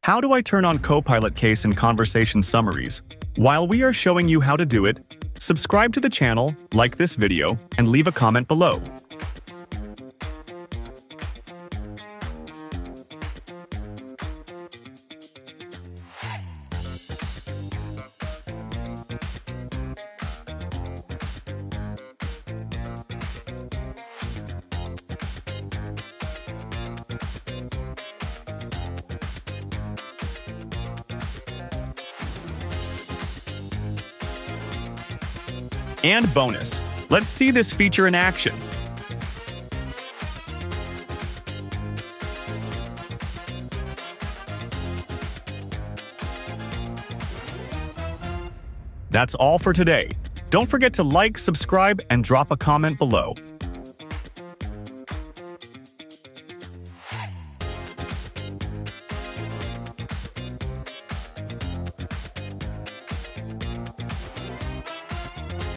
How do I turn on Copilot case and conversation summaries? While we are showing you how to do it, subscribe to the channel, like this video, and leave a comment below. And bonus, let's see this feature in action. That's all for today. Don't forget to like, subscribe, and drop a comment below.